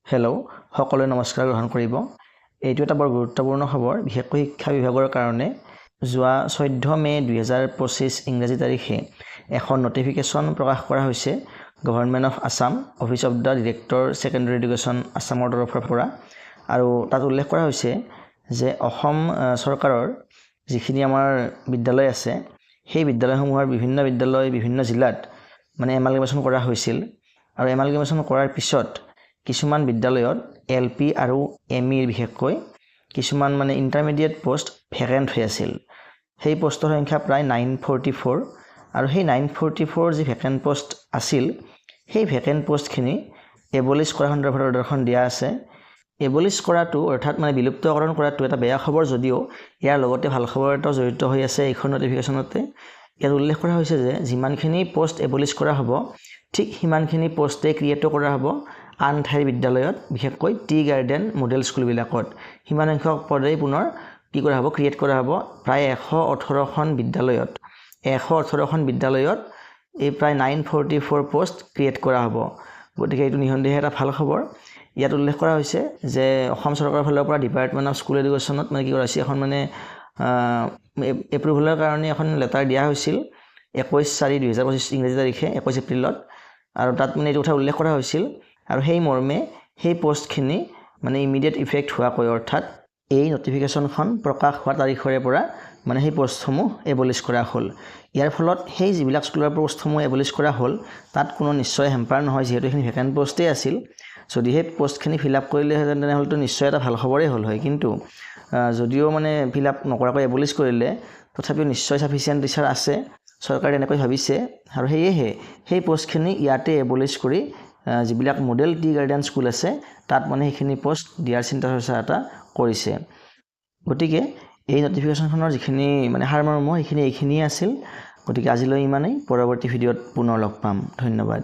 Hello' সকলোৱে নমস্কাৰ গ্ৰহণ কৰিব। এইটো এটা বৰ গুৰুত্বপূৰ্ণ খবৰ, বিশেষকৈ শিক্ষা বিভাগৰ কাৰণে। যোৱা 14 মে 2025 ইংৰাজী তাৰিখে এখন নটিফিকেশ্যন প্ৰকাশ কৰা হৈছে government of Assam, office of the director secondary education আছামৰ তৰফৰ পৰা। আৰু তাত উল্লেখ কৰা হৈছে যে অসম চৰকাৰৰ যিখিনি আমাৰ বিদ্যালয় আছে, সেই বিদ্যালয়সমূহৰ বিভিন্ন জিলাত এমালগেমেশ্যন কৰা হৈছিল। আৰু এমালগেমেশ্যন কৰাৰ পিছত কিছুমান বিদ্যালয়ত LP আৰু ME বিশেষকৈ কিছুমান ইণ্টাৰমিডিয়েট পোষ্ট ভেকেণ্ট হৈ আছিল। সেই পোষ্টৰ সংখ্যা প্ৰায় 944। আৰু সেই 944 যি ভেকেণ্ট পোষ্ট আছিল, সেই ভেকেণ্ট পোষ্টখিনি এবলিছ কৰাৰ সন্দৰ্ভত অৰ্ডাৰখন দিয়া আছে। এবলিছ কৰাটো অৰ্থাৎ বিলুপ্তকৰণ কৰাটো এটা বেয়া খবৰ, যদিও ইয়াৰ লগতে ভাল খবৰ এটাও জড়িত হৈ আছে এইখন নটিফিকেশ্যনতে। ইয়াত উল্লেখ কৰা হৈছে যে যিমানখিনি পোষ্ট এবলিছ কৰা হ'ব, ঠিক সিমানখিনি পোষ্টে ক্ৰিয়েটো কৰা হ'ব আন ঠাইৰ বিদ্যালয়ত, বিশেষকৈ টি গাৰ্ডেন মডেল স্কুলবিলাকত। সিমান সংখ্যক পদেই পুনৰ কৰা হ'ব, ক্ৰিয়েট কৰা হ'ব প্ৰায় 118খন বিদ্যালয়ত। 118খন বিদ্যালয়ত এই প্ৰায় 944 পোষ্ট ক্ৰিয়েট কৰা হ'ব। গতিকে এইটো নিঃসন্দেহে এটা ভাল খবৰ। ইয়াত উল্লেখ কৰা হৈছে যে অসম চৰকাৰৰ ফালৰ পৰা ডিপাৰ্টমেণ্ট অফ স্কুল এডুকেশ্যনত কি কৰা হৈছে, এখন এপ্ৰুভেলৰ কাৰণে এখন লেটাৰ দিয়া হৈছিল 21/4/2025 ইংৰাজী তাৰিখে 21 এপ্ৰিলত। আৰু তাত এইটো কথা উল্লেখ কৰা হৈছিল। আৰু সেই মৰ্মে সেই পোষ্টখিনি ইমিডিয়েট ইফেক্ট হোৱাকৈ, অৰ্থাৎ এই নটিফিকেশ্যনখন প্ৰকাশ হোৱা তাৰিখৰে পৰা সেই পোষ্টসমূহ এবলিছ কৰা হ'ল। ইয়াৰ ফলত সেই যিবিলাক স্কুলৰ পোষ্টসমূহ এবলিছ কৰা হ'ল, তাত কোনো নিশ্চয় হেম্পাৰ নহয়, যিহেতু এইখিনি ভেকেণ্ট পোষ্টেই আছিল। যদি সেই পোষ্টখিনি ফিল আপ কৰিলেহেঁতেন তেনেহ'লেতো নিশ্চয় এটা ভাল খবৰেই হ'ল হয়। কিন্তু যদিও ফিল আপ নকৰাকৈ এবলিছ কৰিলে, তথাপিও নিশ্চয় ছাফিচিয়েণ্ট টিচাৰ আছে, চৰকাৰে তেনেকৈ ভাবিছে। আৰু সেয়েহে সেই পোষ্টখিনি ইয়াতে এবলিছ কৰি যিবিলাক মডেল টি গাৰ্ডেন স্কুল আছে, তাত সেইখিনি পোষ্ট দিয়াৰ চিন্তা চৰ্চা এটা কৰিছে। গতিকে এই নটিফিকেশ্যনখনৰ যিখিনি সাৰমৰ্ম, এইখিনিয়ে আছিল। গতিকে আজিলৈ ইমানেই। পৰৱৰ্তী ভিডিঅ'ত পুনৰ লগ পাম। ধন্যবাদ।